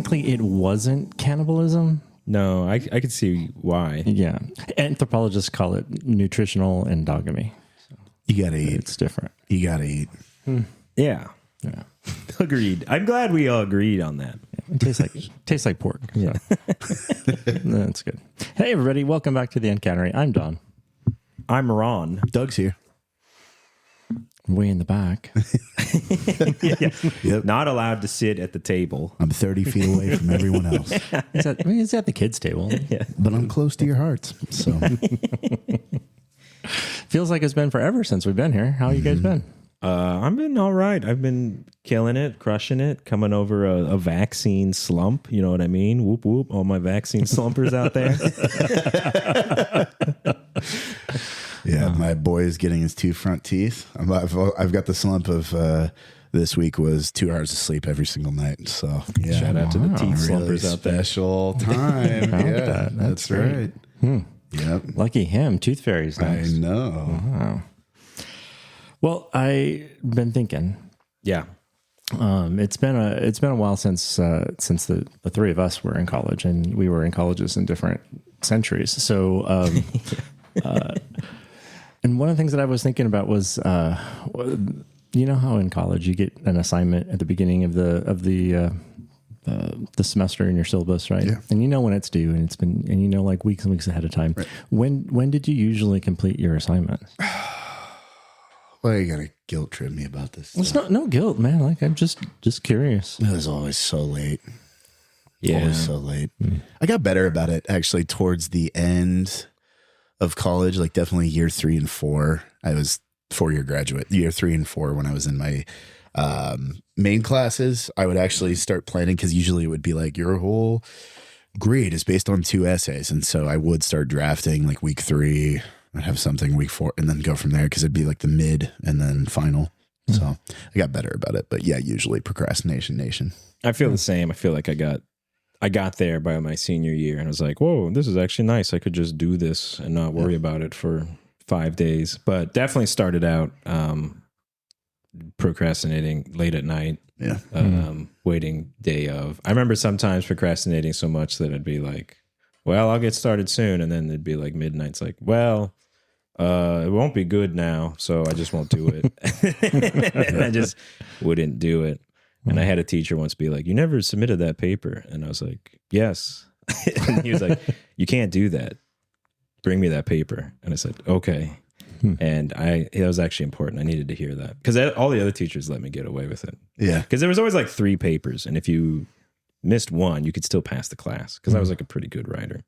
technically it wasn't cannibalism. No, I could see why. Yeah. Anthropologists call it nutritional endogamy. You got to eat. It's different. You got to eat. Yeah. Agreed. I'm glad we all agreed on that. It tastes like pork. Yeah. That's good. Hey, everybody. Welcome back to the Encountery. I'm Don. I'm Ron. Doug's here. Way in the back. Yep. Not allowed to sit at the table. I'm 30 feet away from everyone else. It's at the kids' table. Yeah. But I'm close to your hearts. So Feels like it's been forever since we've been here. How you guys been? I've been all right. I've been killing it, crushing it, coming over a vaccine slump. You know what I mean? Whoop, whoop. All my vaccine slumpers out there. yeah, my boy is getting his 2 front teeth. I've got the slump of this week was 2 hours of sleep every single night. So yeah, Shout out to the teeth slumpers really out there. special time. Yeah, that's right. Yep. Lucky him. Tooth fairies. Nice. I know. Wow. Well, I've been thinking. Yeah. It's been a while since the three of us were in college, and we were in colleges in different centuries. So, and one of the things that I was thinking about was, you know how in college you get an assignment at the beginning of the semester in your syllabus, right? Yeah. And you know when it's due, and you know like weeks and weeks ahead of time. Right. When did you usually complete your assignment? Well, you gotta guilt trip me about this. It's no guilt, man. Like I'm just curious. It was always so late. Yeah. Always so late. I got better about it actually towards the end of college, like definitely year 3 and 4. I was 4-year graduate. Year 3 and 4 when I was in my main classes, I would actually start planning because usually it would be like your whole grade is based on 2 essays. And so I would start drafting like week 3. I'd have something week 4 and then go from there because it'd be like the mid and then final. So I got better about it. But yeah, usually procrastination nation. I feel the same. I feel like I got there by my senior year and I was like, whoa, this is actually nice. I could just do this and not worry about it for 5 days. But definitely started out procrastinating late at night. Yeah. Waiting day of. I remember sometimes procrastinating so much that I'd be like, well, I'll get started soon. And then it'd be like midnight. It's like, well, it won't be good now, so I just won't do it. And I just wouldn't do it. And I had a teacher once be like, you never submitted that paper. And I was like, yes. And he was like, you can't do that. Bring me that paper. And I said, okay. And it was actually important. I needed to hear that because all the other teachers let me get away with it. Yeah. Because there was always like 3 papers. And if you missed one, you could still pass the class because I was like a pretty good writer.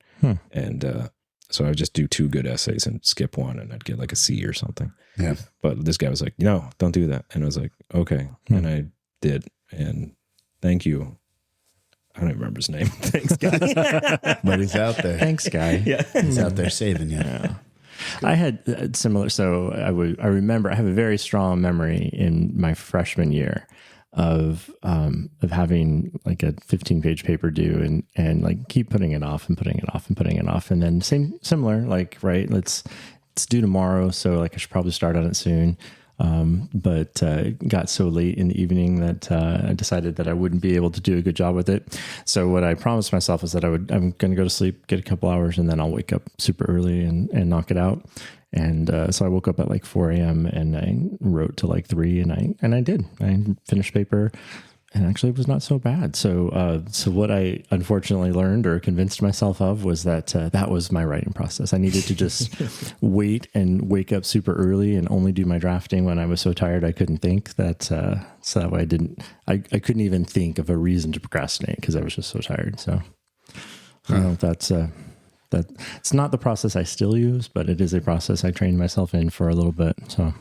And so I would just do 2 good essays and skip one and I'd get like a C or something. Yeah. But this guy was like, no, don't do that. And I was like, okay. And I did. And thank you. I don't even remember his name. Thanks, guy. But he's out there. Thanks, guy. Yeah. He's out there saving you. Yeah. I had similar. So I remember I have a very strong memory in my freshman year of having like a 15-page paper due and like keep putting it off and putting it off and putting it off. And then similar, like, right, it's due tomorrow. So like I should probably start on it soon. But it got so late in the evening that I decided that I wouldn't be able to do a good job with it. So what I promised myself is that I'm going to go to sleep, get a couple hours, and then I'll wake up super early and knock it out. And so I woke up at like 4 a.m. and I wrote till like 3 and I did. I finished paper and actually it was not so bad. So what I unfortunately learned or convinced myself of was that that was my writing process. I needed to just wait and wake up super early and only do my drafting when I was so tired I couldn't think. That so that way I couldn't even think of a reason to procrastinate because I was just so tired. So I don't know if that's that it's not the process I still use, but it is a process I trained myself in for a little bit. So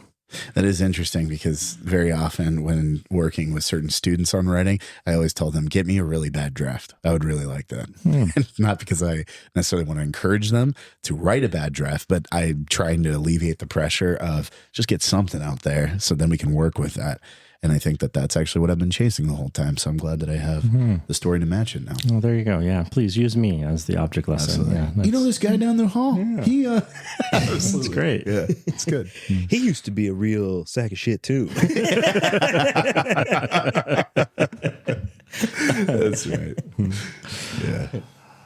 that is interesting because very often when working with certain students on writing, I always tell them, get me a really bad draft. I would really like that. And not because I necessarily want to encourage them to write a bad draft, but I'm trying to alleviate the pressure of just get something out there so then we can work with that. And I think that that's actually what I've been chasing the whole time. So I'm glad that I have the story to match it now. Well, there you go. Yeah. Please use me as the object lesson. Absolutely. Yeah, you know this guy down the hall? Yeah. He, that's great. Yeah, it's good. He used to be a real sack of shit too. That's right. Yeah.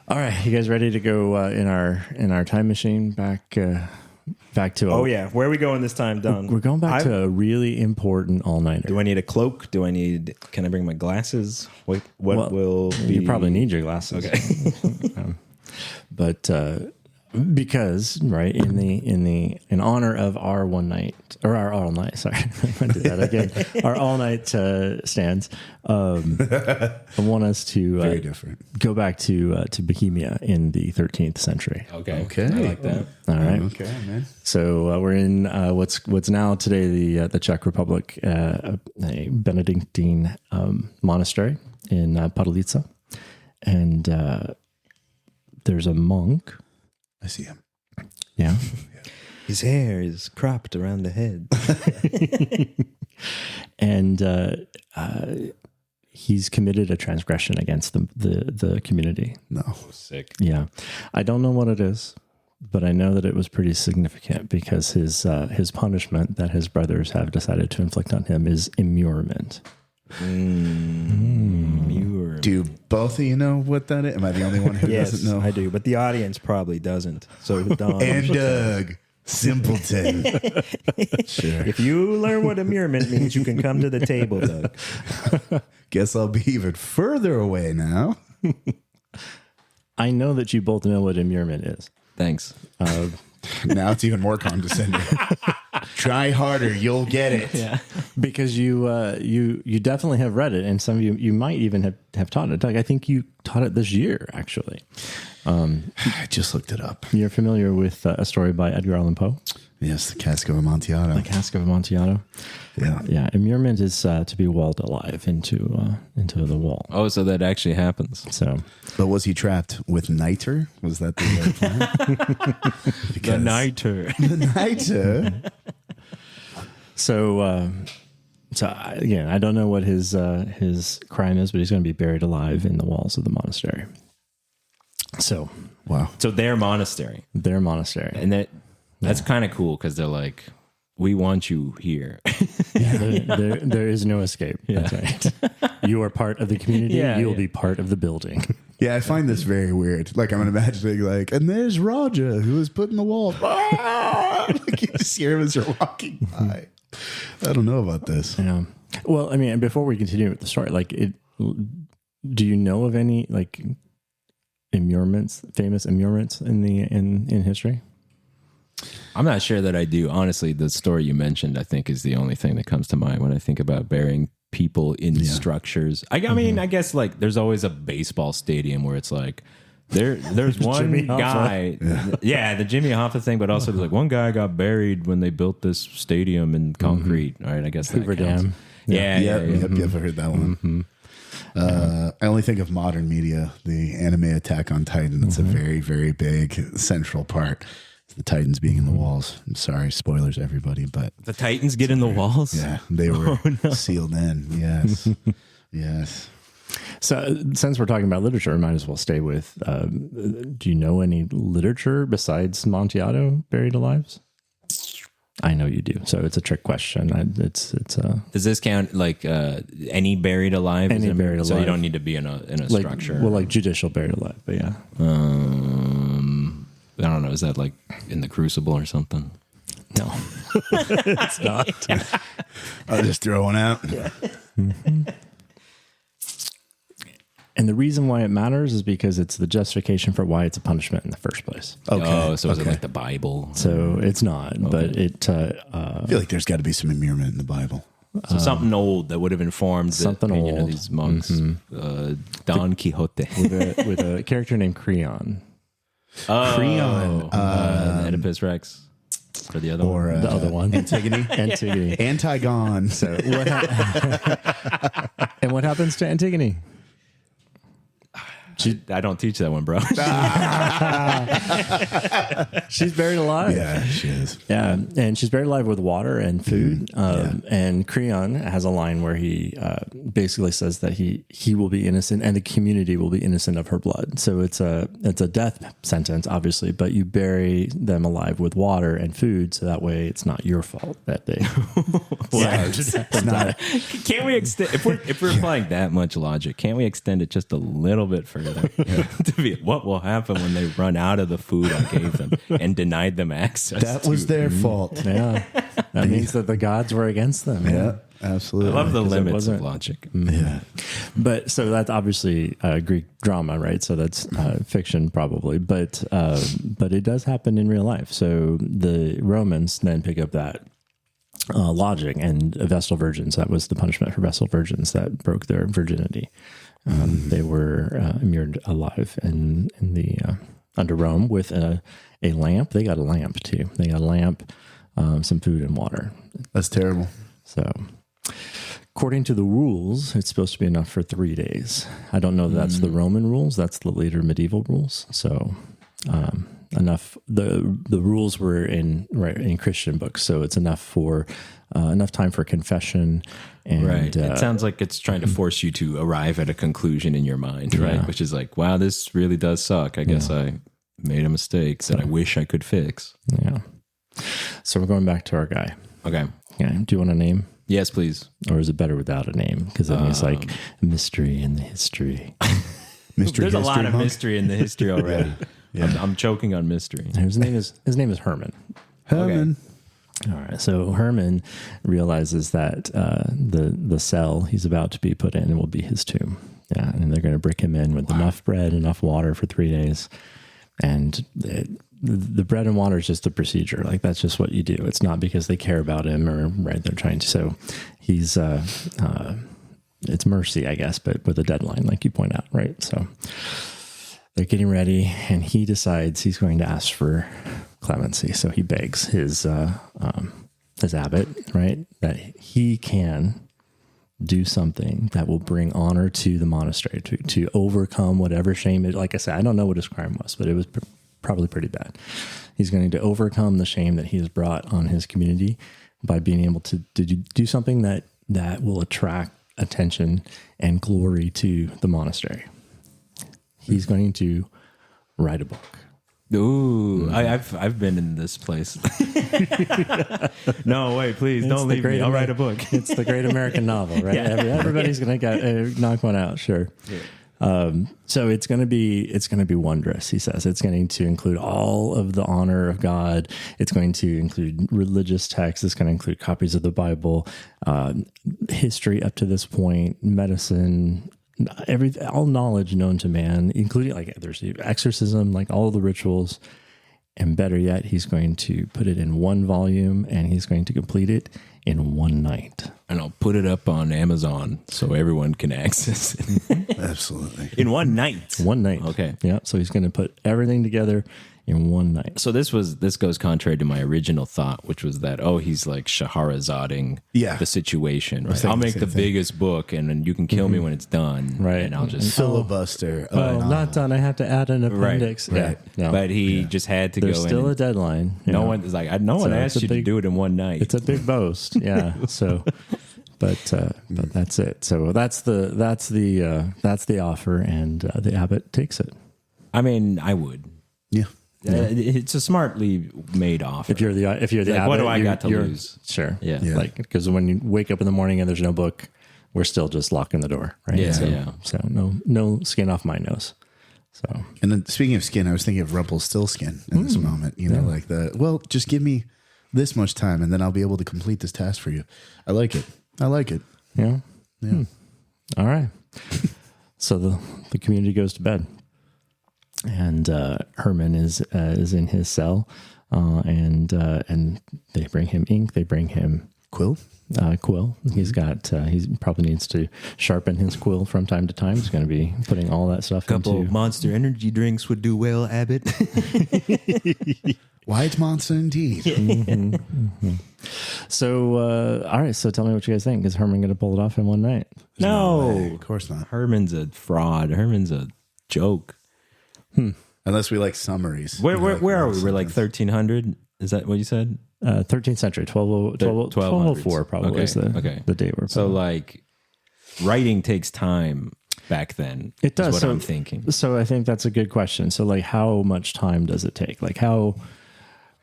All right, you guys ready to go in our time machine back to? Oh yeah, where are we going this time, Don? We're going back to a really important all-nighter. Do I need a cloak? Can I bring my glasses? What will be? You probably need your glasses. Okay. But because in honor of our one night or our all night, sorry, I did that again. Our all night stands. I want us to Very different. go back to Bohemia in the 13th century. Okay. Okay. I like that. All right. Okay, man. So we're in what's now today the Czech Republic, a Benedictine monastery in Padalica, and there's a monk. I see him. Yeah. His hair is cropped around the head. And he's committed a transgression against the community. No. Sick. Yeah. I don't know what it is, but I know that it was pretty significant because his punishment that his brothers have decided to inflict on him is immurement. Do both of you know what that is? Am I the only one who doesn't know? I do, but the audience probably doesn't. So Don, And Doug, simpleton. Sure. if you learn what immurement means, you can come to the table, Doug. Guess I'll be even further away now. I know that you both know what immurement is. Thanks. Now it's even more condescending. Try harder, you'll get it. Yeah, because you definitely have read it, and some of you might even have taught it. Doug, I think you taught it this year, actually. I just looked it up. You're familiar with a story by Edgar Allan Poe, Yes, the Cask of Amontillado. The Cask of Amontillado. Yeah. Yeah, immurement is to be walled alive into the wall. Oh, so that actually happens. So, But was he trapped with niter? Was that the plan? The niter. The niter? so again, I don't know what his crime is, but he's going to be buried alive in the walls of the monastery. So, Wow. So their monastery, their monastery, and that's kind of cool because they're like, we want you here. there is no escape. That's right. You are part of the community. Yeah, you will be part of the building. Yeah, I find this very weird. Like, I'm imagining, like, and there's Roger, who was put in the wall. Like, you just hear him as you're walking by. I don't know about this. Yeah. Well, I mean, before we continue with the story, like, do you know of any like famous immurements in history? I'm not sure that I do. Honestly, the story you mentioned, I think, is the only thing that comes to mind when I think about burying people in structures. I mean, I guess like there's always a baseball stadium where it's like there's one guy. Yeah, the Jimmy Hoffa thing, but also there's like one guy got buried when they built this stadium in concrete. All right, I guess that Hoover counts. Dam. Yep, I've heard that one. I only think of modern media, the anime Attack on Titan. That's a very, very big central part. The Titans being in the walls. I'm sorry, spoilers, everybody, but The Titans get in the walls? yeah, they were sealed in. Yes. Yes. So, since we're talking about literature, we might as well stay with. Do you know any literature besides Amontillado buried alive? I know you do. So it's a trick question. Does this count like any buried alive? Any buried alive. So you don't need to be in a like, structure. well, like judicial buried alive, but yeah. I don't know. Is that like in the Crucible or something? No, it's not. I'll just throw one out. And the reason why it matters is because it's the justification for why it's a punishment in the first place. Okay. Oh, so is it like the Bible? So it's not, but it. I feel like there's got to be some immurement in the Bible. So something old that would have informed the something opinion old. of these monks. Don Quixote. with a character named Creon. Creon. Oedipus Rex. Or the other one. The other one. Antigone. Antigone. Antigone. So and what happens to Antigone? I don't teach that one, bro. She's buried alive. Yeah, she is. Yeah, and she's buried alive with water and food. And Creon has a line where he basically says that he will be innocent and the community will be innocent of her blood. So it's a death sentence, obviously, but you bury them alive with water and food, so that way it's not your fault that they. It's not. Can't we extend if we're applying that much logic? Can't we extend it just a little bit further to be what will happen when they run out of the food I gave them and denied them access? That was their fault. Yeah, that means that the gods were against them. Yeah, absolutely. I love the limits of wasn't- logic. Yeah. But so that's obviously Greek drama, right? So that's fiction probably, but it does happen in real life. So the Romans then pick up that logic, and Vestal virgins, that was the punishment for Vestal virgins that broke their virginity. They were immured alive in the under Rome with a lamp. They got a lamp too. They got a lamp, some food and water. That's terrible. So according to the rules, it's supposed to be enough for 3 days. I don't know if that's the Roman rules. That's the later medieval rules. So enough. The rules were in Christian books, so it's enough for enough time for confession. And, Right. It sounds like it's trying to force you to arrive at a conclusion in your mind, right? Yeah. Which is like, wow, this really does suck. I guess I made a mistake that I wish I could fix. Yeah. So we're going back to our guy. Okay. Yeah. Do you want a name? Yes, please. Or is it better without a name? Because then it's like mystery in the history. Mystery There's a lot history of monk. mystery in the history already. I'm choking on mystery. His name is Herman. Herman. All right. So Herman realizes that the cell he's about to be put in will be his tomb. Yeah, and they're going to brick him in with enough bread, enough water for 3 days, and the bread and water is just the procedure. Like that's just what you do. It's not because they care about him or right. They're trying to. So he's it's mercy, I guess, but with a deadline, like you point out, right? So they're getting ready, and he decides he's going to ask for clemency. So he begs his abbot, right, that he can do something that will bring honor to the monastery, to overcome whatever shame it. Like I said, I don't know what his crime was, but it was probably pretty bad. He's going to overcome the shame that he has brought on his community by being able to do something that will attract attention and glory to the monastery. He's going to write a book. Ooh, I've been in this place. No, wait, please don't leave me. I'll write a book. It's the great American novel, right? Everybody's going to knock one out, sure. Yeah. So it's going to be wondrous. He says it's going to include all of the honor of God. It's going to include religious texts. It's going to include copies of the Bible, history up to this point, medicine, all knowledge known to man, including like there's exorcism, like all the rituals. And better yet, he's going to put it in one volume, and he's going to complete it in one night. And I'll put it up on Amazon so everyone can access it. Absolutely. In one night. One night. Okay. Yeah. So he's going to put everything together in one night. So this goes contrary to my original thought, which was that, he's like Shahrazading the situation. Right? I'll make the biggest book, and then you can kill me when it's done. Right. And I'll just Filibuster. Not done. I have to add an appendix. Right. Yeah. No. But he just had to There's go in. still a deadline. No one is like, no one asked you to do it in one night. It's a big boast. Yeah. So, but that's it. So that's the offer, and the abbot takes it. I mean, I would. Yeah. It's a smartly made offer. If you're the abbot, what do I got to lose? Sure. Yeah. Like, because when you wake up in the morning and there's no book, we're still just locking the door, right? Yeah. So no skin off my nose. So, And then speaking of skin, I was thinking of Rumpelstiltskin in this moment. Like just give me this much time, and then I'll be able to complete this task for you. I like it. yeah. Yeah. All right. So the community goes to bed, and Herman is in his cell, and they bring him ink. They bring him Quill. Quill. He's got. He probably needs to sharpen his quill from time to time. He's going to be putting all that stuff couple into Monster Energy drinks would do well, Abbott. White monster indeed. So, all right. So, tell me what you guys think. Is Herman going to pull it off in one night? No, Of course not. Herman's a fraud. Herman's a joke. Unless we like summaries. Where are we? We're like 1300. Is that what you said? 13th century, 1204 probably is the date we're so like writing takes time back then. It does. Is what I'm thinking. So I think that's a good question. So like, how much time does it take? Like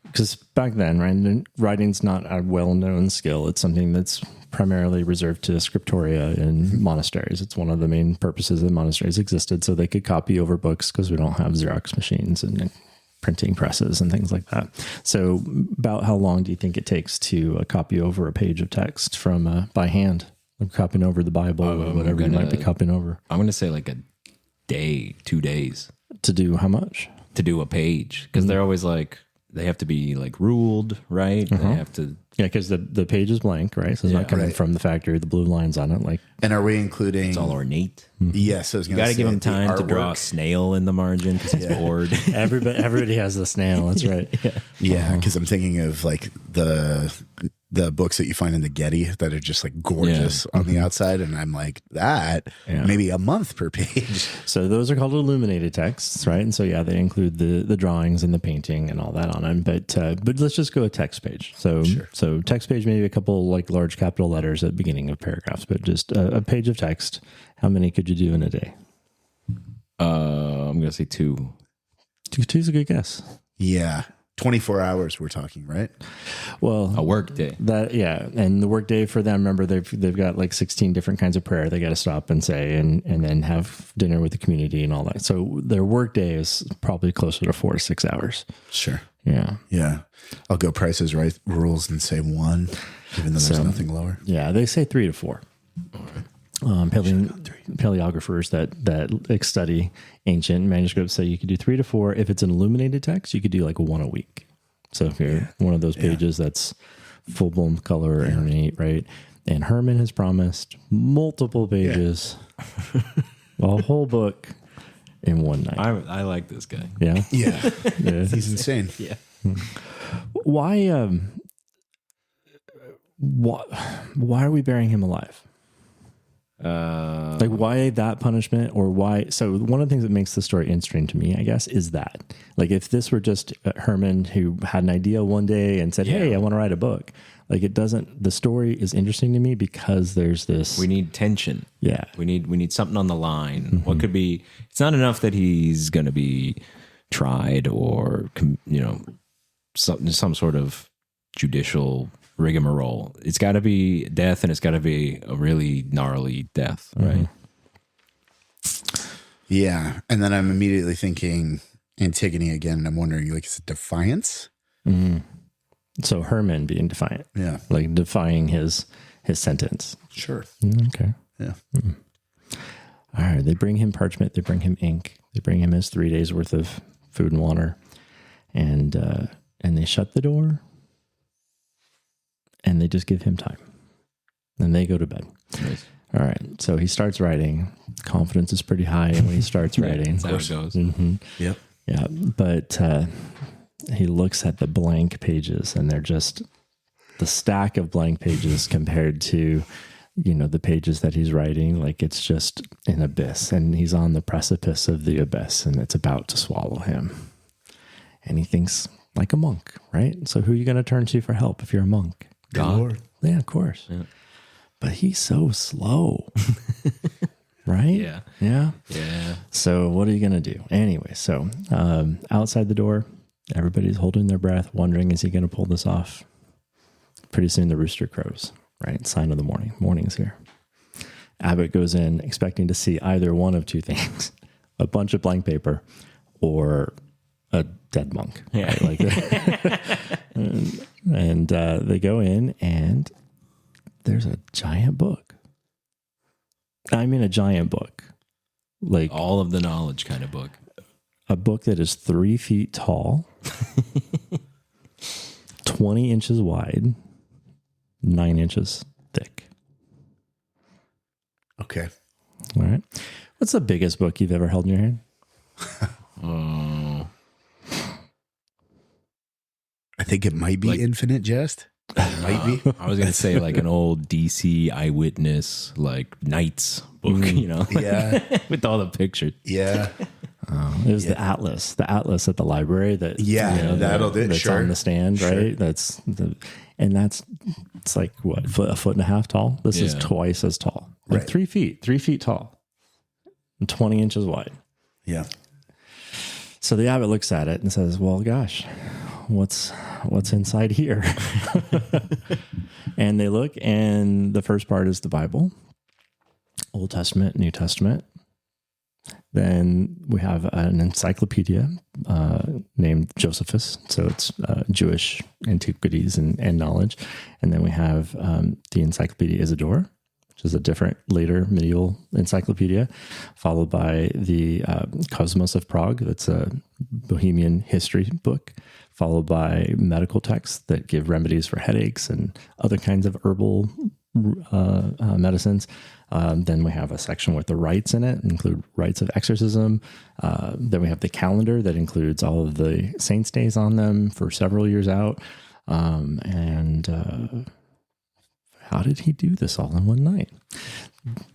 because back then, right, writing's not a well-known skill. It's something that's primarily reserved to scriptoria in monasteries. It's one of the main purposes that monasteries existed, so they could copy over books because we don't have Xerox machines and printing presses and things like that. So about how long do you think it takes to copy over a page of text from by hand? Like copying over the Bible or whatever you might be copying over. I'm going to say like a day, 2 days. To do how much? To do a page. Because they're always like, they have to be like ruled, right? They have to... Yeah, because the page is blank, right? So it's not coming from the factory. The blue lines on it, like. And are we including? It's all ornate. Yes, I was you going to got to give him time to draw a snail in the margin because he's bored. Everybody has the snail. That's right. Yeah, because I'm thinking of like the books that you find in the Getty that are just like gorgeous on the outside, and I'm like maybe a month per page. So those are called illuminated texts, right? And so they include the drawings and the painting and all that on them. But let's just go a text page. So text page, maybe a couple like large capital letters at the beginning of paragraphs, but just a page of text. How many could you do in a day? I'm gonna say 2. Two's a good guess. Yeah. 24 hours we're talking, right? Well, a work day. And the work day for them, remember they've got like 16 different kinds of prayer they got to stop and say and then have dinner with the community and all that. So their work day is probably closer to 4 to 6 hours. Sure. Yeah. Yeah. I'll go Price is Right rules and say 1, even though there's nothing lower. Yeah, they say 3 to 4. Paleographers that study ancient manuscripts say you could do 3 to 4. If it's an illuminated text, you could do like 1 a week. So if you're one of those pages that's full blown color or ornate, right? And Herman has promised multiple pages, a whole book in one night. I like this guy. Yeah, yeah. He's insane. Yeah. Why are we burying him alive? Like why that punishment or why? So one of the things that makes the story interesting to me, I guess, is that like if this were just Herman who had an idea one day and said, "Hey, I want to write a book," like it doesn't. The story is interesting to me because there's this. We need tension. Yeah, we need something on the line. What could be? It's not enough that he's going to be tried or some sort of judicial rigmarole. It's got to be death, and it's got to be a really gnarly death, right? Yeah, and then I'm immediately thinking Antigone again, and I'm wondering, like, is it defiance? So Herman being defiant, like defying his sentence. Sure. Okay. Yeah. All right. They bring him parchment. They bring him ink. They bring him his 3 days worth of food and water, and they shut the door. And they just give him time. And they go to bed. Nice. All right. So he starts writing. Confidence is pretty high when he starts writing. That's how it goes. Mm-hmm. Yep. Yeah. But he looks at the blank pages and they're just the stack of blank pages compared to, the pages that he's writing. Like it's just an abyss. And he's on the precipice of the abyss and it's about to swallow him. And he thinks like a monk, right? So who are you going to turn to for help if you're a monk? God. Yeah, of course. Yeah. But he's so slow. Right? Yeah. Yeah. Yeah. So what are you going to do? Anyway, so outside the door, everybody's holding their breath, wondering, is he going to pull this off? Pretty soon the rooster crows, right? Sign of the morning. Morning's here. Abbott goes in expecting to see either one of two things, a bunch of blank paper or a dead monk. Yeah. Right? Like and they go in and there's a giant book. I mean, a giant book. Like all of the knowledge kind of book. A book that is 3 feet tall, 20 inches wide, 9 inches thick. Okay. All right. What's the biggest book you've ever held in your hand? I think it might be Like- Infinite Jest. Might be. I was gonna say like an old DC eyewitness, like Knights book, you know, Yeah. with all the pictures. Yeah. It was the atlas at the library that that'll do it. that's Sure. on the stand, right? It's like what, a foot and a half tall. This is Yeah. twice as tall, like Right. 3 feet tall, and 20 inches wide. Yeah. So the abbot looks at it and says, "Well, gosh, what's inside here?" And they look, and the first part is the Bible, Old Testament, New Testament. Then we have an encyclopedia named Josephus, so it's Jewish antiquities and knowledge. And then we have the Encyclopedia Isidore, which is a different later medieval encyclopedia, followed by the Cosmos of Prague, that's a Bohemian history book, followed by medical texts that give remedies for headaches and other kinds of herbal medicines. Then we have a section with the rites in it, include rites of exorcism. Then we have the calendar that includes all of the saints' days on them for several years out. How did he do this all in one night?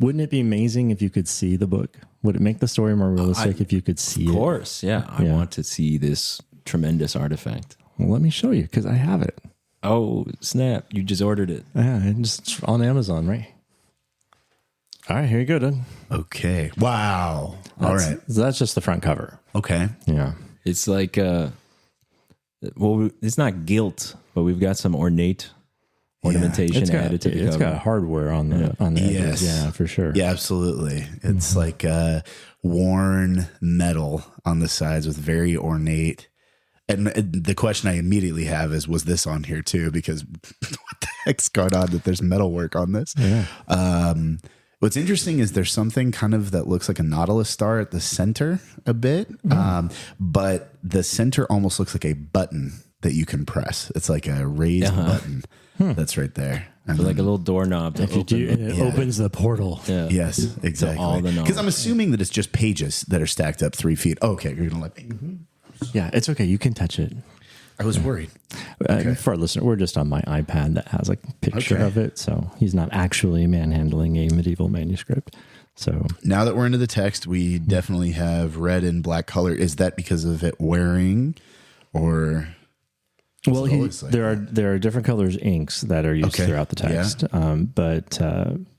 Wouldn't it be amazing if you could see the book? Would it make the story more realistic if you could see it? Of course, yeah. I want to see this tremendous artifact. Well, let me show you, because I have it. Oh, snap. You just ordered it. Yeah, it's on Amazon, right? All right, here you go, Doug. Okay. Wow. All right. So that's just the front cover. Okay. Yeah. It's like, well, it's not gilt, but we've got some ornate ornamentation added to the It's cover. got hardware on the edges. Yes. Yeah, for sure. Yeah, absolutely. It's like worn metal on the sides with very ornate. And the question I immediately have is, was this on here too? Because what the heck's going on that there's metal work on this? Yeah. What's interesting is there's something kind of that looks like a Nautilus star at the center a bit, but the center almost looks like a button that you can press. It's like a raised button that's right there. So like a little doorknob to If you do, it opens the portal. Yeah. Yes, exactly. all the Because I'm assuming that it's just pages that are stacked up 3 feet. Okay, you're gonna let me. Yeah, it's okay. You can touch it. I was worried. For our listener, we're just on my iPad that has a picture Okay. of it. So he's not actually manhandling a medieval manuscript. So Now that we're into the text, we definitely have red and black color. Is that because of it wearing, or? well, It's always like there are different colors inks that are used Okay. throughout the text.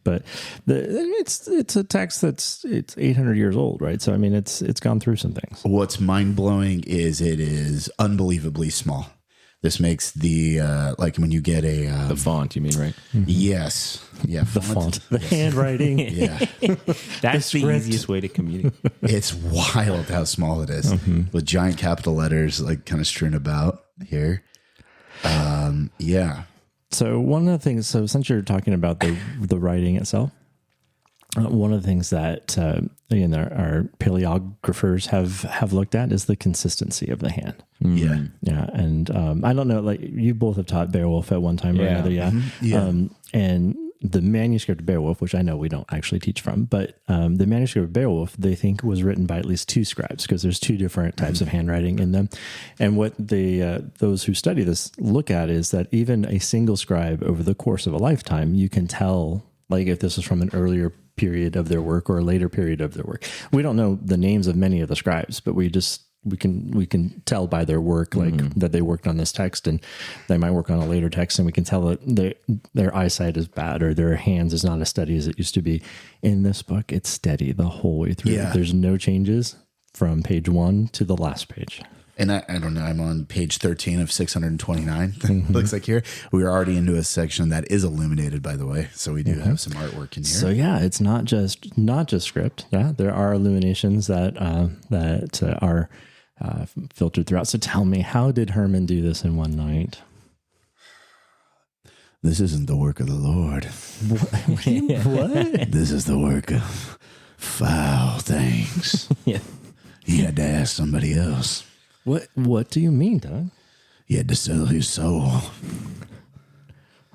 But it's a text it's 800 years old, right? So I mean, it's gone through some things. What's mind blowing is it is unbelievably small. This makes the like when you get a The font, you mean, right? yes, yeah, The font, the handwriting. yeah. That's the script. easiest way to communicate. It's wild how small it is with giant capital letters like kind of strewn about here. Yeah. So one of the things, so since you're talking about the writing itself, one of the things that again our paleographers have looked at is the consistency of the hand. Yeah. Yeah, and I don't know, like you both have taught Beowulf at one time or Yeah. another, yeah. Yeah. And the manuscript of Beowulf, which I know we don't actually teach from, but the manuscript of Beowulf, they think was written by at least 2 scribes because there's 2 different types of handwriting in them. And what those who study this look at is that even a single scribe over the course of a lifetime, you can tell like if this is from an earlier period of their work or a later period of their work. We don't know the names of many of the scribes, but we can tell by their work, like that they worked on this text, and they might work on a later text, and we can tell that their eyesight is bad or their hands is not as steady as it used to be. In this book, it's steady the whole way through. Yeah. There's no changes from page 1 to the last page. And I don't know, I'm on page 13 of 629. Looks like here. We're already into a section that is illuminated, by the way. So we do have some artwork in here. So yeah, it's not just script. Yeah, there are illuminations that are filtered throughout. So tell me, how did Herman do this in one night? This isn't the work of the Lord. What? This is the work of foul things. Yeah. He had to ask somebody else. What do you mean, Doug? He had to sell his soul.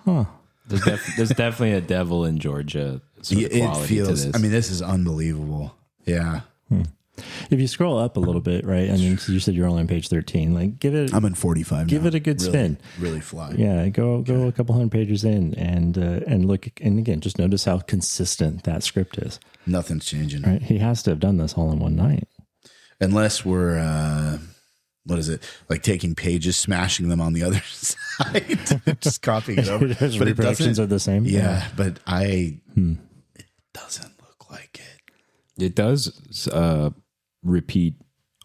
Huh? There's definitely a devil in Georgia sort of It quality feels, to this. I mean, this is unbelievable. Yeah. If you scroll up a little bit, right? I mean, you said you're only on page 13. Like, give it. I'm in 45. Give now. it a good really, spin. Really fly. Yeah, go a couple hundred pages in and look. And again, just notice how consistent that script is. Nothing's changing. Right? He has to have done this all in one night, unless we're what is it? Like taking pages, smashing them on the other side, just copying it over. But it reproductions are the same. Yeah, but it doesn't look like it. It does repeat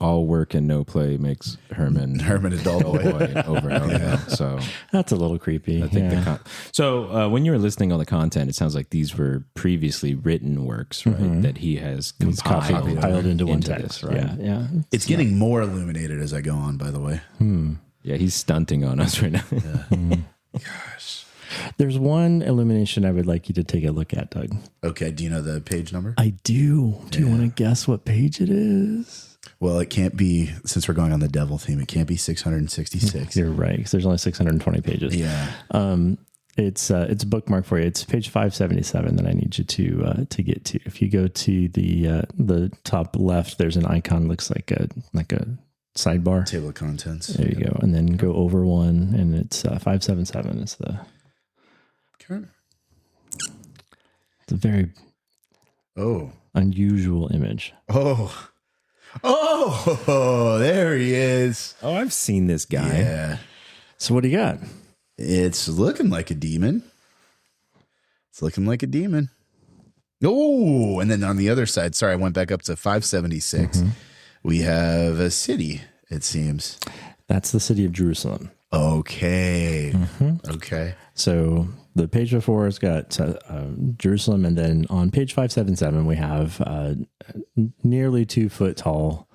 all work and no play makes Herman a dull boy over and over again. So That's a little creepy. I think when you were listing all the content, it sounds like these were previously written works, right? That he has compiled into one text, this, right? Yeah. It's getting more illuminated as I go on, by the way. Yeah, he's stunting on us right now. Gosh. There's one illumination I would like you to take a look at, Doug. Okay, do you know the page number? I do. Do you want to guess what page it is? Well, it can't be, since we're going on the devil theme, it can't be 666. You're right, because there's only 620 pages. Yeah. It's a bookmark for you. It's page 577 that I need you to get to. If you go to the top left, there's an icon, looks like a sidebar. Table of contents. There you go. And then go over one, and it's 577 is the... Okay. It's a very unusual image. Oh, there he is. Oh, I've seen this guy. Yeah. So what do you got? It's looking like a demon. Oh, and then on the other side, sorry, I went back up to 576. We have a city, it seems. That's the city of Jerusalem. Okay. Okay. So the page before has got Jerusalem, and then on page 577 we have nearly 2 foot tall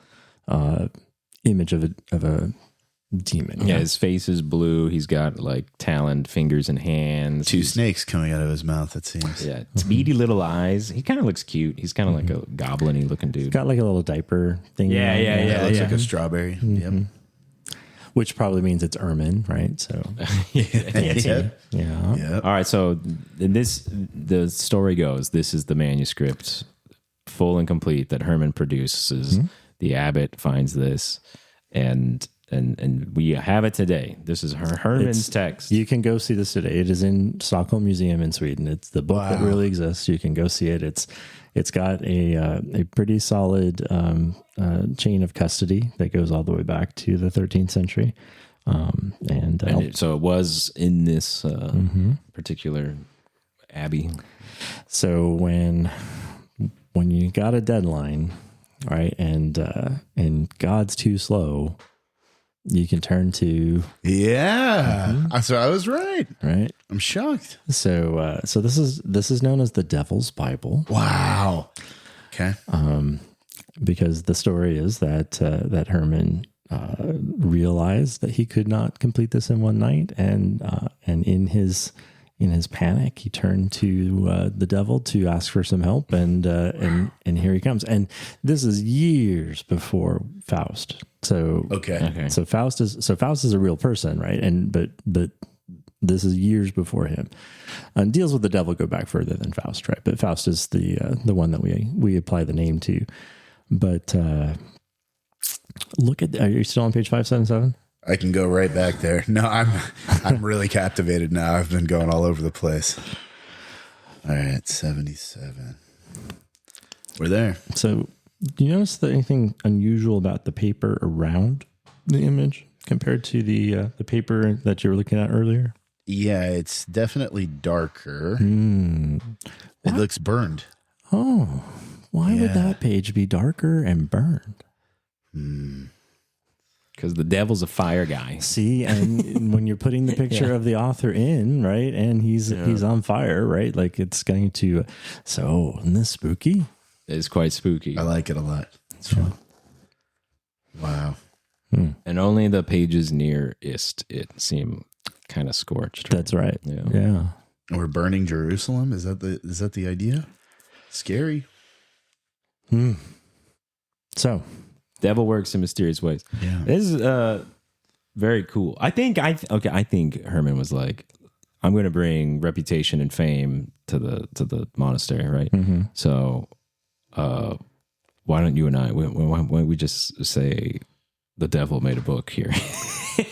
image of a demon. Yeah, his face is blue. He's got like taloned fingers and hands. 2 snakes coming out of his mouth, it seems. Yeah, beady little eyes. He kind of looks cute. He's kind of like a goblin-y looking dude. Got like a little diaper thing. Yeah. It looks like a strawberry. Yep. Which probably means it's ermine, right? So yeah. All right, so the story goes, this is the manuscript, full and complete, that Herman produces. The abbot finds this, and we have it today. This is Herman's text. You can go see this today. It is in Stockholm Museum in Sweden. It's the book that really exists. You can go see it. It's got a pretty solid chain of custody that goes all the way back to the 13th century. So it was in this particular abbey. So when you got a deadline, right, and God's too slow, you can turn to So I was right. I'm shocked. So this is known as the Devil's Bible. Wow. Okay. Because the story is that Herman realized that he could not complete this in one night, and in his panic, he turned to the devil to ask for some help, and here he comes. And this is years before Faust. So So Faust is a real person, right? But this is years before him. And deals with the devil go back further than Faust, right? But Faust is the one that we apply the name to. But look at, are you still on page 577? I can go right back there. No, I'm really captivated now. I've been going all over the place. All right, 77. We're there. So do you notice anything unusual about the paper around the image compared to the paper that you were looking at earlier? Yeah, it's definitely darker. It looks burned. Oh, why would that page be darker and burned? Because the devil's a fire guy. See, and when you're putting the picture of the author in, right, and he's on fire, right, like it's going to. So, isn't this spooky? It's quite spooky. I like it a lot. It's fun. Wow. And only the pages nearest it seem kind of scorched. That's right. Yeah. We're burning Jerusalem. Is that the idea? Scary. So, devil works in mysterious ways. Yeah. This is very cool. I think Herman was like, I'm going to bring reputation and fame to the monastery, right? So why don't you and I, why don't we just say the devil made a book here?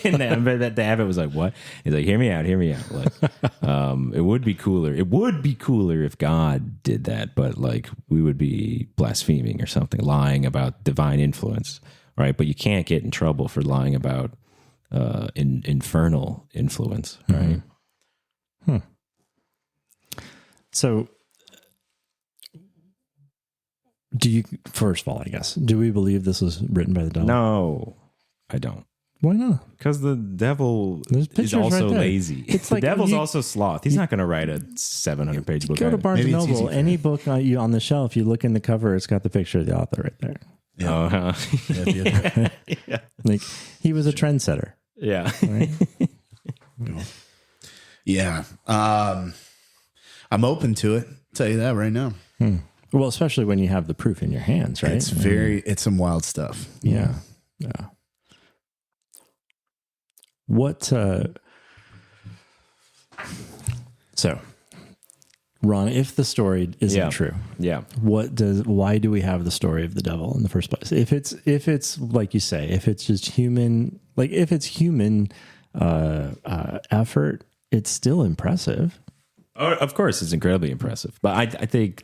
And the abbot was like, what? He's like, hear me out. Like, it would be cooler. It would be cooler if God did that, but like we would be blaspheming or something, lying about divine influence, right? But you can't get in trouble for lying about infernal influence, right? So first of all, I guess, do we believe this was written by the devil? No, I don't. Why not? Because the devil There's is pictures also right there. lazy. It's The like devil's also sloth. He's not going to write a 700-page book. Go to Barnes and Maybe it's Noble. easy for Any book on the shelf, you look in the cover, it's got the picture of the author right there. Yeah. Yeah. Like he was a trendsetter. Yeah. Right? Yeah. I'm open to it. I'll tell you that right now. Well, especially when you have the proof in your hands, right? It's some wild stuff. Yeah. What, so Ron, if the story isn't true, Yeah. why do we have the story of the devil in the first place? If it's like you say, if it's just human, like if it's human, effort, it's still impressive. Oh, of course, it's incredibly impressive. But I think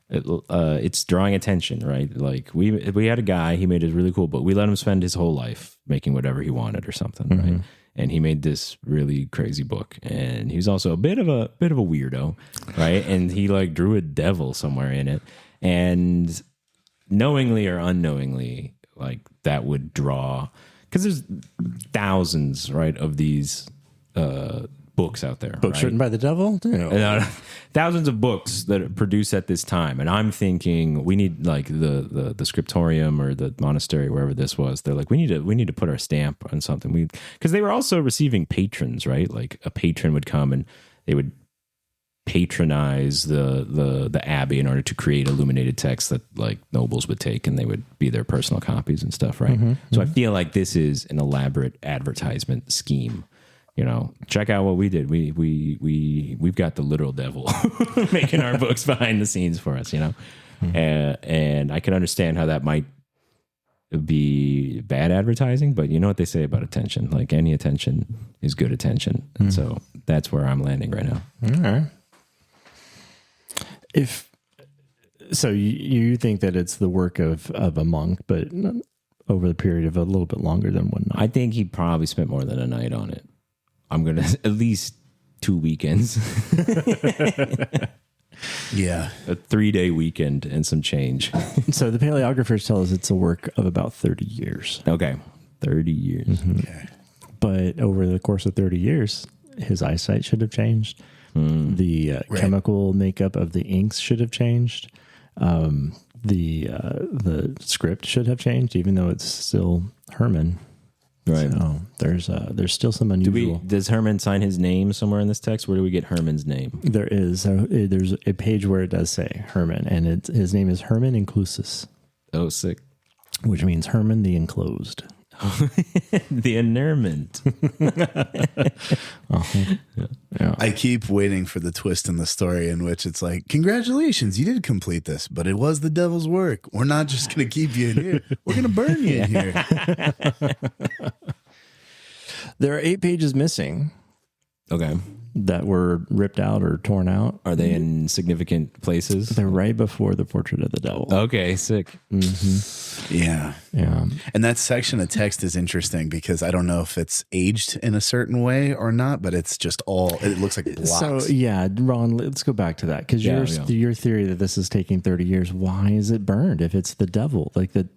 it's drawing attention, right? Like we had a guy, he made a really cool book. We let him spend his whole life making whatever he wanted or something, right? And he made this really crazy book. And he was also a bit of a weirdo, right? And he like drew a devil somewhere in it. And knowingly or unknowingly, like that would draw, because there's thousands, right, of these books out there. Books right? written by the devil? Thousands of books that are produced at this time. And I'm thinking we need like the scriptorium or the monastery, wherever this was. They're like, we need to put our stamp on something. Because they were also receiving patrons, right? Like a patron would come and they would patronize the abbey in order to create illuminated texts that like nobles would take, and they would be their personal copies and stuff, right? So I feel like this is an elaborate advertisement scheme. You know, check out what we did. We've got the literal devil making our books behind the scenes for us, you know? And I can understand how that might be bad advertising, but you know what they say about attention. Like any attention is good attention. And so that's where I'm landing right now. All right. So you think that it's the work of a monk, but over the period of a little bit longer than one night? I think he probably spent more than a night on it. I'm going to at least 2 weekends. Yeah. A 3-day weekend and some change. So the paleographers tell us it's a work of about 30 years. Okay. 30 years. Okay. But over the course of 30 years, his eyesight should have changed. The chemical makeup of the inks should have changed. The script should have changed, even though it's still Herman. Right. So there's still some unusual. Does Herman sign his name somewhere in this text? Where do we get Herman's name? There is. There's a page where it does say Herman, and his name is Herman Inclusus, Oh, sick. which means Herman the Enclosed. The enurement. Yeah. I keep waiting for the twist in the story in which it's like, congratulations, you did complete this, but it was the devil's work. We're not just going to keep you in here. We're going to burn you in here. There are 8 pages missing Okay. that were ripped out or torn out. Are they in significant places? They're right before the portrait of the devil. Okay, sick. Yeah. Yeah. And that section of text is interesting because I don't know if it's aged in a certain way or not, but it's just it looks like blocks. So yeah, Ron, let's go back to that because your theory that this is taking 30 years. Why is it burned if it's the devil? Like the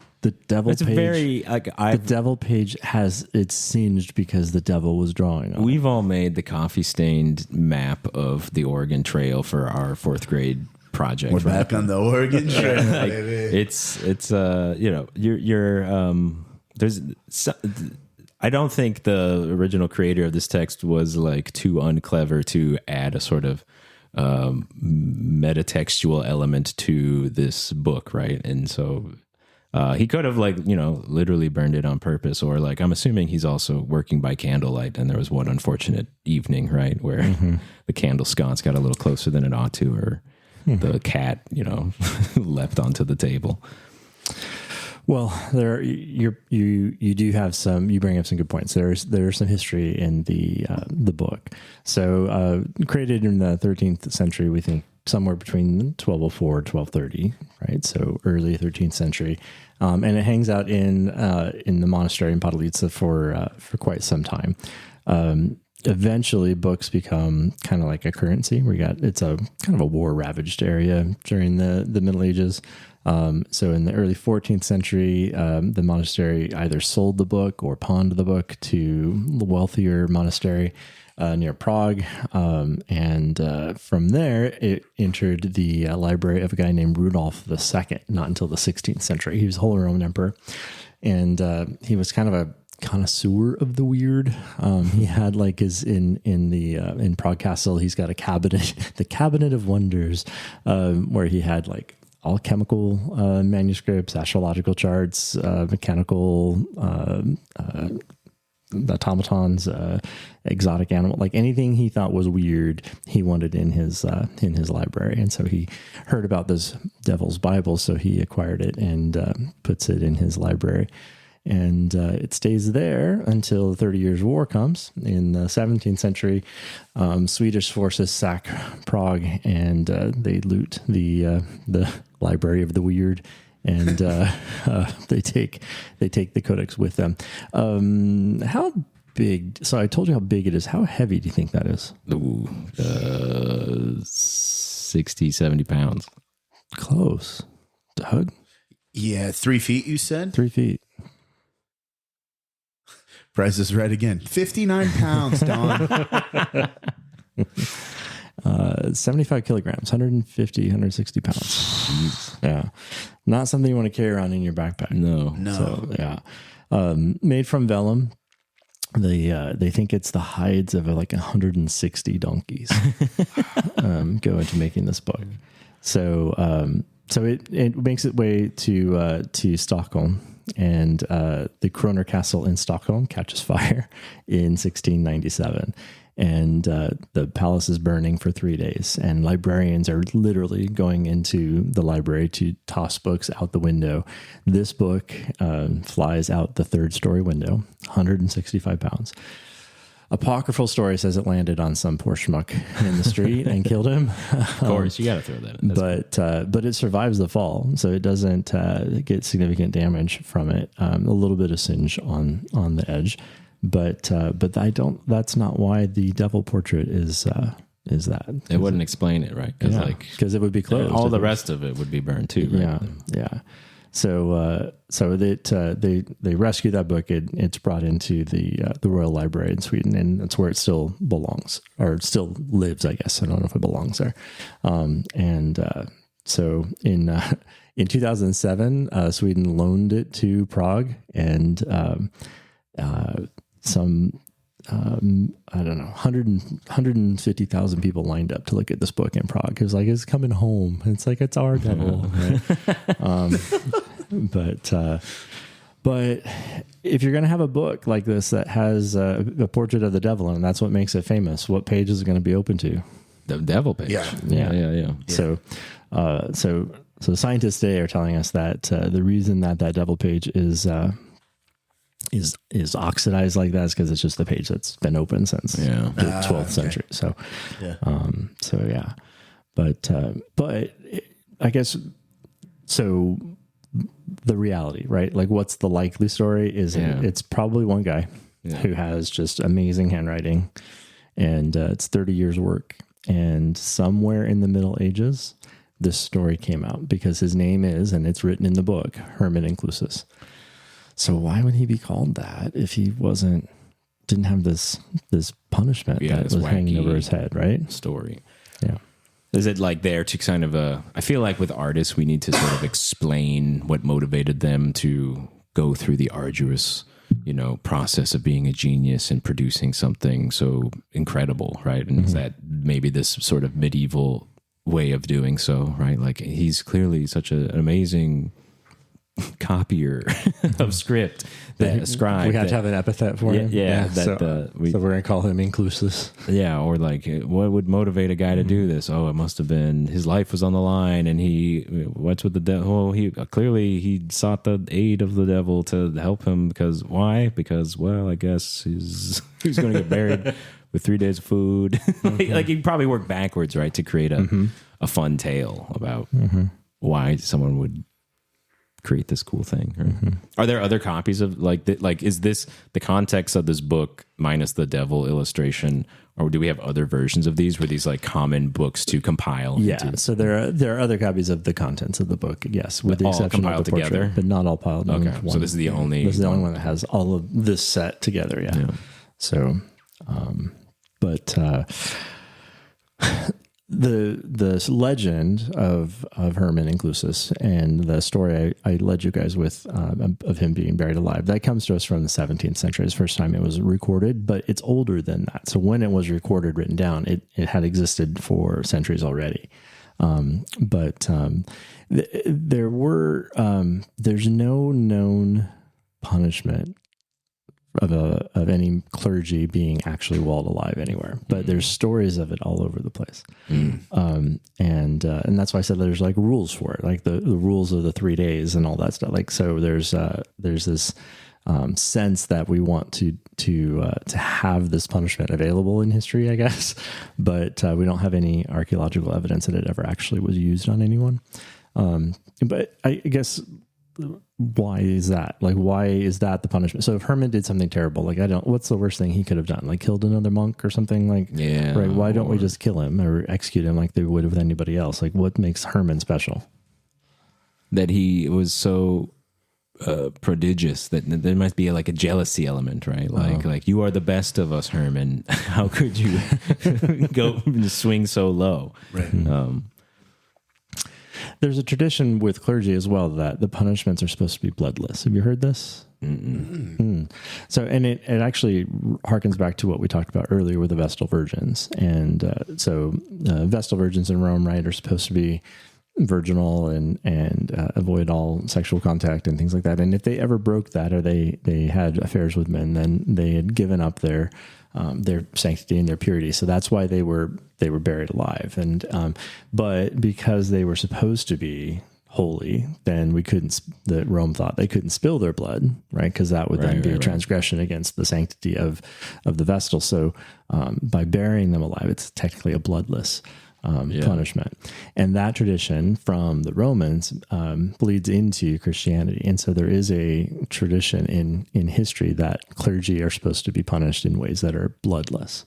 devil It's page. very like The devil page it's singed because the devil was drawing on it. we've all made the coffee stained map of the Oregon Trail for our 4th grade project. We're right? back on the Oregon Trail, Like, baby. it's you know, there's I don't think the original creator of this text was like too unclever to add a sort of metatextual element to this book, right? And so he could have like, you know, literally burned it on purpose, or like, I'm assuming he's also working by candlelight. And there was one unfortunate evening, right, where the candle sconce got a little closer than it ought to, or the cat, you know, leapt onto the table. Well, you do have some. You bring up some good points. There's some history in the book. So created in the 13th century, we think somewhere between 1204 and 1230, right? So early 13th century, and it hangs out in the monastery in Padalica for quite some time. Eventually, books become kind of like a currency. It's a kind of a war ravaged area during the Middle Ages. So in the early 14th century, the monastery either sold the book or pawned the book to the wealthier monastery near Prague. And from there, it entered the library of a guy named Rudolf II, not until the 16th century. He was Holy Roman Emperor. And he was kind of a connoisseur of the weird. He had like in Prague Castle, he's got a cabinet, the Cabinet of Wonders, where he had like alchemical manuscripts, astrological charts, mechanical automatons, exotic animal, like anything he thought was weird, he wanted in his library. And so he heard about this Devil's Bible, so he acquired it and puts it in his library. And it stays there until the 30 Years' War comes. In the 17th century, Swedish forces sack Prague, and they loot the Library of the Weird, and they take the Codex with them. How big? So I told you how big it is. How heavy do you think that is? Ooh, 60, 70 pounds. Close. Doug? Yeah, 3 feet, you said? 3 feet. Price is right again. 59 pounds, Don. 75 kilograms, 150, 160 pounds. Jeez. Yeah. Not something you want to carry around in your backpack. No. So, yeah. Made from vellum. They think it's the hides of like 160 donkeys go into making this book. So it makes its way to Stockholm, and the Kroner Castle in Stockholm catches fire in 1697. And the palace is burning for 3 days, and librarians are literally going into the library to toss books out the window. This book flies out the third story window, 165 pounds. Apocryphal story says it landed on some poor schmuck in the street and killed him. Of course, you got to throw that in. But it survives the fall, so it doesn't get significant damage from it. A little bit of singe on the edge. But I don't. That's not why the devil portrait is that. It wouldn't explain it, right? Because it would be closed. All the rest of it would be burned too, right? Yeah. So they rescue that book. It's brought into the Royal Library in Sweden, and that's where it still belongs, or still lives, I guess. I don't know if it belongs there. So in 2007, Sweden loaned it to Prague, and I don't know, 150,000 people lined up to look at this book in Prague. It was like, it's coming home. It's like, it's our devil. Right? But if you're going to have a book like this that has a portrait of the devil, and that's what makes it famous, what page is it going to be open to? The devil page. Yeah. So scientists today are telling us that the reason that devil page is oxidized like that is because it's just the page that's been open since the 12th century. So, but I guess, so the reality, right? Like, what's the likely story is it's probably one guy who has just amazing handwriting, and it's 30 years work. And somewhere in the Middle Ages, this story came out because his name is, and it's written in the book, Hermann Inclusus. So why would he be called that if he didn't have this punishment that was hanging over his head, right? Story. Yeah. Is it like there to kind of I feel like with artists, we need to sort of explain what motivated them to go through the arduous, process of being a genius and producing something so incredible, right? And is that maybe this sort of medieval way of doing so, right? Like, he's clearly such an amazing copier of script, that scribe. We had to have an epithet for him. Yeah, so we're going to call him Inclusus. Yeah, or like, what would motivate a guy to do this? Oh, it must have been his life was on the line, and what's with the devil? Oh, he sought the aid of the devil to help him because why? Because, well, I guess he's going to get buried with 3 days of food. Like he probably worked backwards, right, to create a fun tale about why someone would create this cool thing. Right? Are there other copies of is this the context of this book minus the devil illustration, or do we have other versions of these? Were these like common books to compile? Yeah, so there are other copies of the contents of the book. Yes, with the exception of the portrait, together, but not all piled. Okay, so this is the only. This is the only one that has all of this set together. Yeah. So, the legend of Herman Inclusus and the story I led you guys with of him being buried alive, that comes to us from the 17th century. It's the first time it was recorded, but it's older than that. So when it was recorded, written down, it had existed for centuries already. There's no known punishment of any clergy being actually walled alive anywhere, but there's stories of it all over the place. And that's why I said there's like rules for it, like the rules of the 3 days and all that stuff. Like, so there's this sense that we want to have this punishment available in history, I guess, but we don't have any archaeological evidence that it ever actually was used on anyone. But I guess, why is that? Like, why is that the punishment? So if Herman did something terrible, like, what's the worst thing he could have done? Like killed another monk or something? Like, right? Why don't we just kill him or execute him like they would with anybody else? Like, what makes Herman special? That he was so prodigious that there must be like a jealousy element, right? Like you are the best of us, Herman. How could you go swing so low? Right. There's a tradition with clergy as well that the punishments are supposed to be bloodless. Have you heard this? So, and it actually harkens back to what we talked about earlier with the Vestal Virgins. And Vestal Virgins in Rome, right, are supposed to be virginal and avoid all sexual contact and things like that. And if they ever broke that, or they had affairs with men, then they had given up their sanctity and their purity. So that's why they were buried alive. And but because they were supposed to be holy, then Rome thought they couldn't spill their blood, right? Because that would then be a transgression against the sanctity of the Vestal. So by burying them alive, it's technically a bloodless punishment. And that tradition from the Romans bleeds into Christianity. And so there is a tradition in history that clergy are supposed to be punished in ways that are bloodless.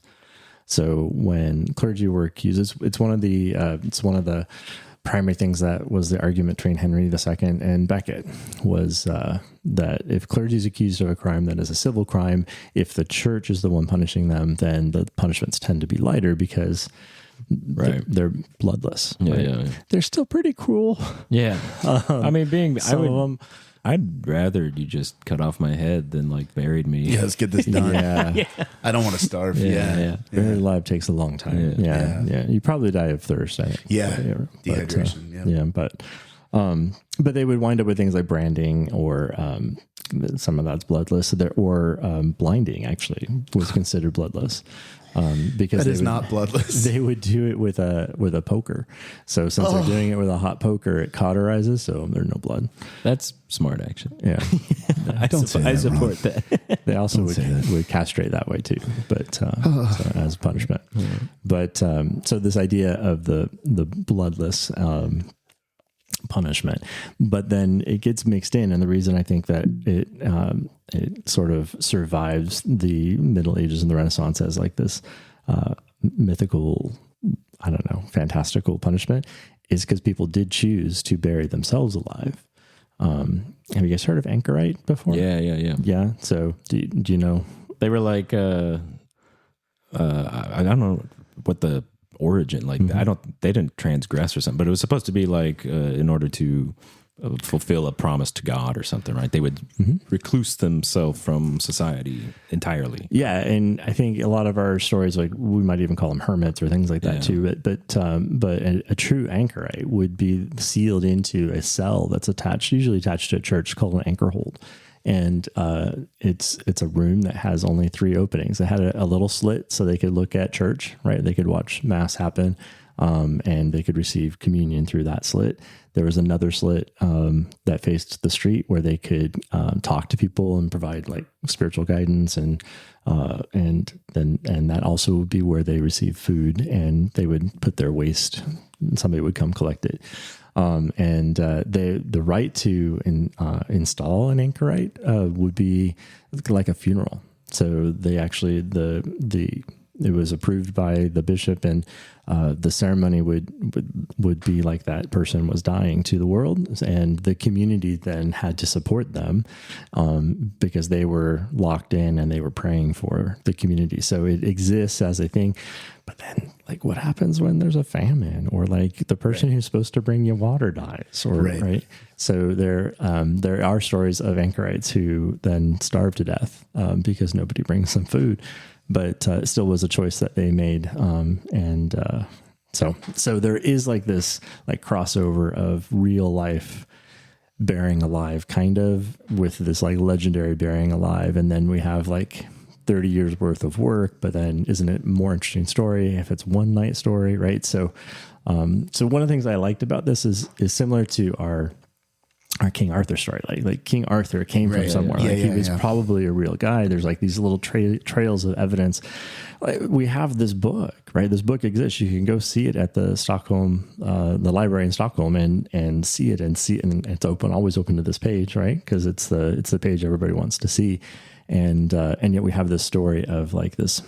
So when clergy were accused, it's one of the primary things that was the argument between Henry II and Becket was that if clergy is accused of a crime that is a civil crime, if the church is the one punishing them, then the punishments tend to be lighter because they're bloodless. Yeah. They're still pretty cruel. Yeah. I mean, I'd rather you just cut off my head than like buried me. Yeah, let's get this done. Yeah. I don't want to starve. Buried alive takes a long time. Yeah. You probably die of thirst, I think. Dehydration. But they would wind up with things like branding, or some of that's bloodless, or blinding actually was considered bloodless. Because that is not bloodless. They would do it with a poker. So since they're doing it with a hot poker, it cauterizes, so there's no blood. That's smart action. Yeah. I support that. They also would castrate that way too, but so as a punishment. But so this idea of the bloodless punishment, but then it gets mixed in, and the reason I think that it sort of survives the Middle Ages and the Renaissance as like this mythical, fantastical punishment is because people did choose to bury themselves alive. Have you guys heard of anchorite before? Yeah. So do you know? They were like I don't know what the origin, like they didn't transgress or something, but it was supposed to be like in order to fulfill a promise to God or something, right? They would recluse themselves from society entirely. Yeah, and I think a lot of our stories, like we might even call them hermits or things like that too. But a true anchorite would be sealed into a cell that's usually attached to a church, called an anchor hold. And it's a room that has only 3 openings. It had a little slit so they could look at church, right? They could watch mass happen, and they could receive communion through that slit. There was another slit that faced the street where they could talk to people and provide like spiritual guidance, and that also would be where they received food, and they would put their waste, and somebody would come collect it. The right to install an anchorite would be like a funeral. So they actually it was approved by the bishop, and the ceremony would be like that person was dying to the world, and the community then had to support them because they were locked in and they were praying for the community. So it exists as a thing. But then, like, what happens when there's a famine, or like the person who's supposed to bring you water dies, or right? So there are stories of anchorites who then starve to death because nobody brings them food. But it still was a choice that they made, so there is like this like crossover of real life burying alive, kind of, with this like legendary burying alive, and then we have like 30 years worth of work. But then, isn't it a more interesting story if it's one night story, right? So one of the things I liked about this is similar to our King Arthur story. Like King Arthur came from somewhere. He was probably a real guy. There's like these little trails of evidence. Like, we have this book, right? This book exists. You can go see it at the library in Stockholm, and see it, and it's open, always open to this page, right? Because it's the page everybody wants to see, and yet we have this story of like this,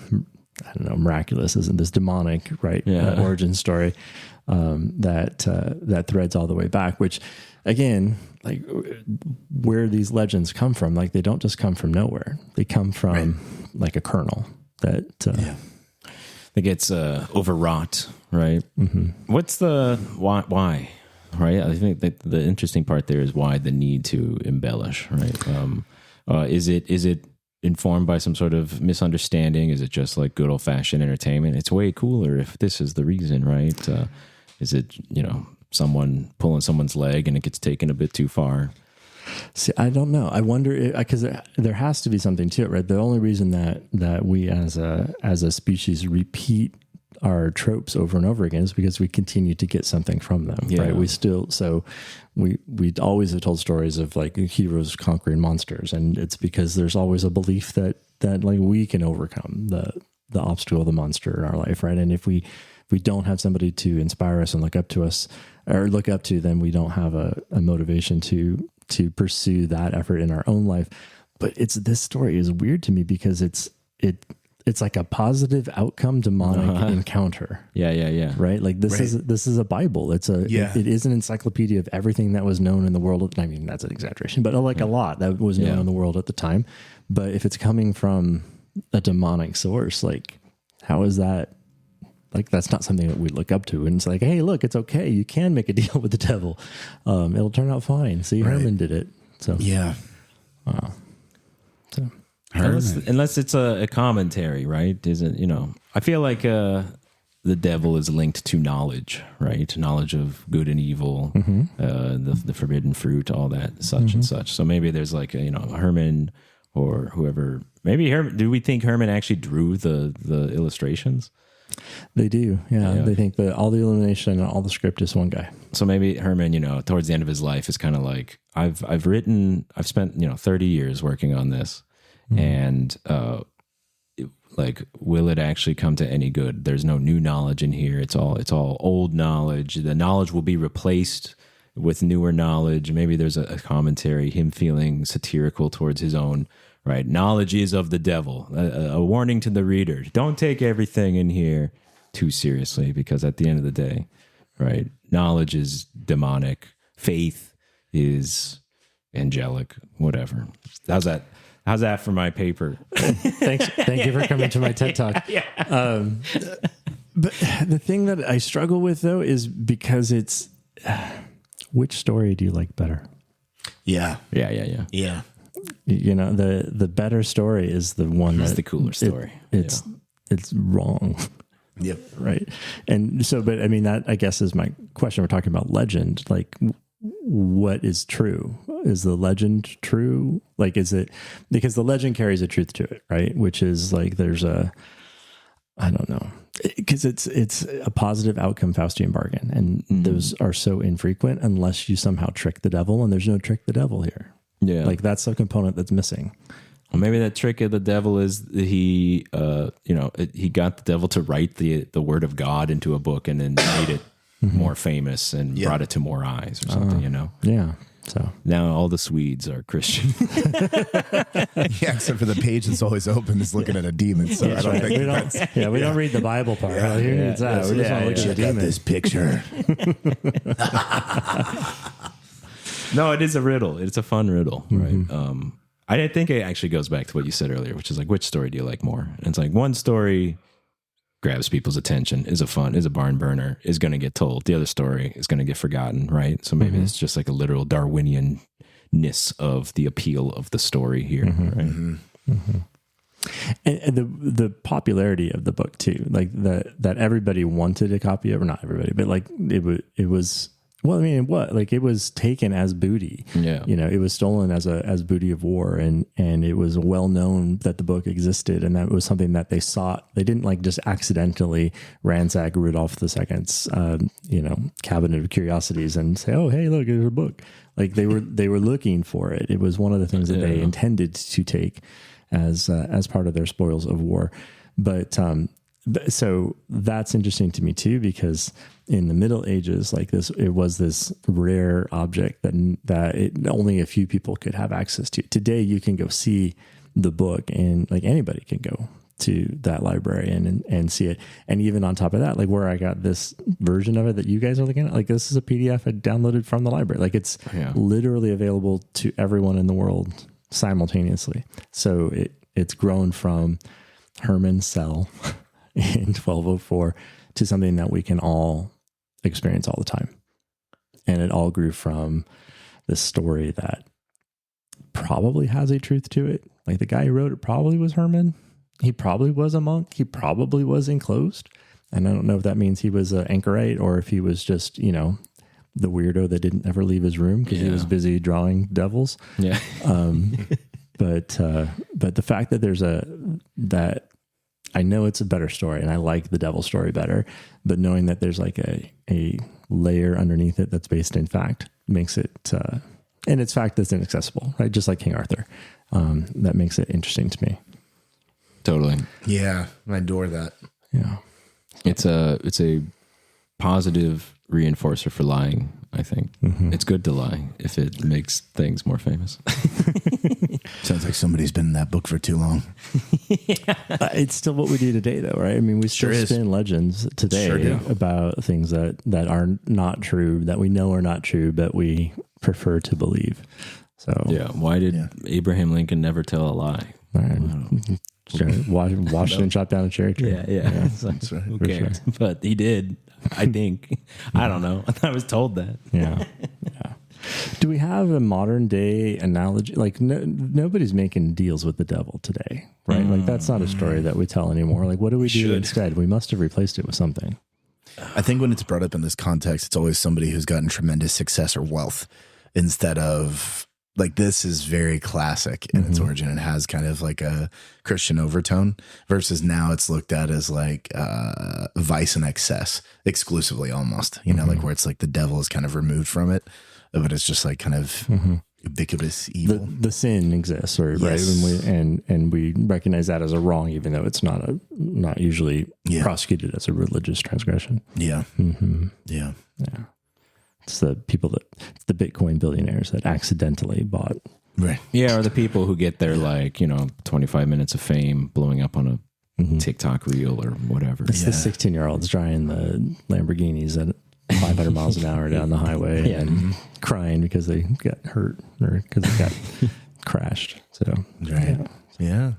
I don't know, miraculous, isn't this demonic, right? Origin story that threads all the way back, which, again, like where these legends come from, like they don't just come from nowhere. They come from like a kernel that gets overwrought, right? Mm-hmm. What's the why? Right? I think that the interesting part there is why the need to embellish, right? Is it informed by some sort of misunderstanding? Is it just like good old fashioned entertainment? It's way cooler if this is the reason, right? Is it, someone pulling someone's leg and it gets taken a bit too far? See, I don't know. I wonder, because there has to be something to it, right? The only reason that we as a species repeat our tropes over and over again is because we continue to get something from them, right? We always have told stories of like heroes conquering monsters, and it's because there's always a belief that like we can overcome the obstacle of the monster in our life, right? And if we don't have somebody to inspire us and look up to, then we don't have a motivation to pursue that effort in our own life. But this story is weird to me because it's like a positive outcome demonic encounter. Yeah. Right? Like this is a Bible. It is an encyclopedia of everything that was known in the world. I mean, that's an exaggeration, but like a lot that was known in the world at the time. But if it's coming from a demonic source, like how is that? Like, that's not something that we look up to. And it's like, hey, look, it's okay. You can make a deal with the devil. It'll turn out fine. See, Herman did it. So yeah. Wow. So, unless it's a commentary, right? Isn't, I feel like the devil is linked to knowledge, right? Knowledge of good and evil, the forbidden fruit, all that, such and such. So maybe there's like Herman or whoever. Maybe Herman. Do we think Herman actually drew the illustrations? They do, yeah. They think that all the illumination and all the script is one guy. So maybe Herman, towards the end of his life, is kind of like, I've spent 30 years working on this, and like, will it actually come to any good? There's no new knowledge in here. It's all old knowledge. The knowledge will be replaced with newer knowledge. Maybe there's a commentary, him feeling satirical towards his own. Right, knowledge is of the devil. A warning to the reader: don't take everything in here too seriously, because at the end of the day, right, knowledge is demonic, faith is angelic. Whatever. How's that for my paper? Thank you for coming to my TED Talk. But the thing that I struggle with though is because it's Which story do you like better? Yeah. Yeah. You know, the better story is the one It's that the cooler story. it's wrong. Yep. Right. And so, but I mean, that I guess is my question. We're talking about legend. Like, what is true? Is the legend true? Like, is it, because the legend carries a truth to it, right? Which is like, there's a, I don't know, because it's a positive outcome Faustian bargain. And those are so infrequent unless you somehow trick the devil, and there's no trick the devil here. Yeah. Like, that's a component that's missing. Well, maybe that trick of the devil is he got the devil to write the word of God into a book and then made it more famous and brought it to more eyes or something, you know? Yeah. So Now all the Swedes are Christian. Yeah, except for the page that's always open is looking at a demon. So I don't think that's... we don't read the Bible part. Like, who needs that? We just want to look at the Check out demon. this picture. No, it is a riddle. It's a fun riddle, right? I think it actually goes back to what you said earlier, which is like, which story do you like more? And it's like, one story grabs people's attention, is a barn burner, is going to get told. The other story is going to get forgotten, right? So maybe it's just like a literal Darwinian-ness of the appeal of the story here, right? And the popularity of the book too, like that everybody wanted a copy of, or not everybody, but like it was. Well, I mean, it was taken as booty. Yeah. You know, it was stolen as booty of war, and it was well known that the book existed, and that was something that they sought. They didn't like just accidentally ransack Rudolf II's, cabinet of curiosities and say, "Oh, hey, look, there's a book." Like they were looking for it. It was one of the things that they intended to take as part of their spoils of war. But so that's interesting to me too, because in the Middle Ages, like it was this rare object that only a few people could have access to. Today, you can go see the book, and like anybody can go to that library and see it. And even on top of that, like where I got this version of it that you guys are looking at, like this is a PDF I downloaded from the library. Like it's literally available to everyone in the world simultaneously. So it's grown from Herman's cell in 1204 to something that we can all experience all the time. And it all grew from this story that probably has a truth to it. Like the guy who wrote it probably was Herman. He probably was a monk. He probably was enclosed. And I don't know if that means he was an anchorite or if he was just, the weirdo that didn't ever leave his room because he was busy drawing devils. Yeah. But the fact that that I know it's a better story and I like the devil story better, but knowing that there's like a layer underneath it that's based in fact makes it, and it's fact that's inaccessible, right? Just like King Arthur. That makes it interesting to me. Totally. Yeah, I adore that. Yeah. It's a positive reinforcer for lying, I think. It's good to lie if it makes things more famous. Sounds like somebody's been in that book for too long. It's still what we do today, though, right? I mean, we still spin legends today about things that are not true, that we know are not true, but we prefer to believe. So why did Abraham Lincoln never tell a lie? Washington shot down a cherry tree. It's like, who cares? Sure. But he did, I think. I don't know. I was told that. Yeah. Do we have a modern day analogy? Like nobody's making deals with the devil today, right? Like that's not a story that we tell anymore. Like what do we do instead? We must have replaced it with something. I think when it's brought up in this context, it's always somebody who's gotten tremendous success or wealth instead of like this is very classic in its origin. It has kind of like a Christian overtone versus now it's looked at as like vice and excess exclusively almost, like where it's like the devil is kind of removed from it, but it's just like kind of ubiquitous evil. The sin exists, right? And we recognize that as a wrong, even though it's not usually prosecuted as a religious transgression. Yeah. Yeah. It's the Bitcoin billionaires that accidentally bought. Right. Yeah. Or the people who get their 25 minutes of fame blowing up on a TikTok reel or whatever. It's the 16-year-olds driving the Lamborghinis at 500 miles an hour down the highway and crying because they got hurt or because they got crashed. So, right. Yeah.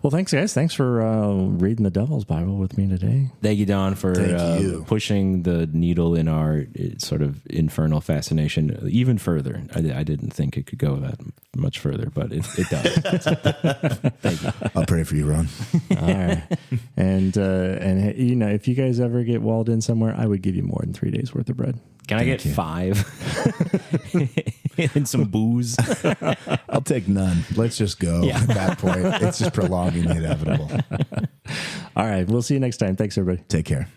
Well, thanks, guys. Thanks for reading the Devil's Bible with me today. Thank you, Don, for Thank you. pushing the needle in our sort of infernal fascination even further. I didn't think it could go that much further, but it does. Thank you. I'll pray for you, Ron. All right. And you know, if you guys ever get walled in somewhere, I would give you more than 3 days worth of bread. Can I get 5 and some booze? I'll take none. Let's just go at that point. It's just prolonging the inevitable. All right. We'll see you next time. Thanks, everybody. Take care.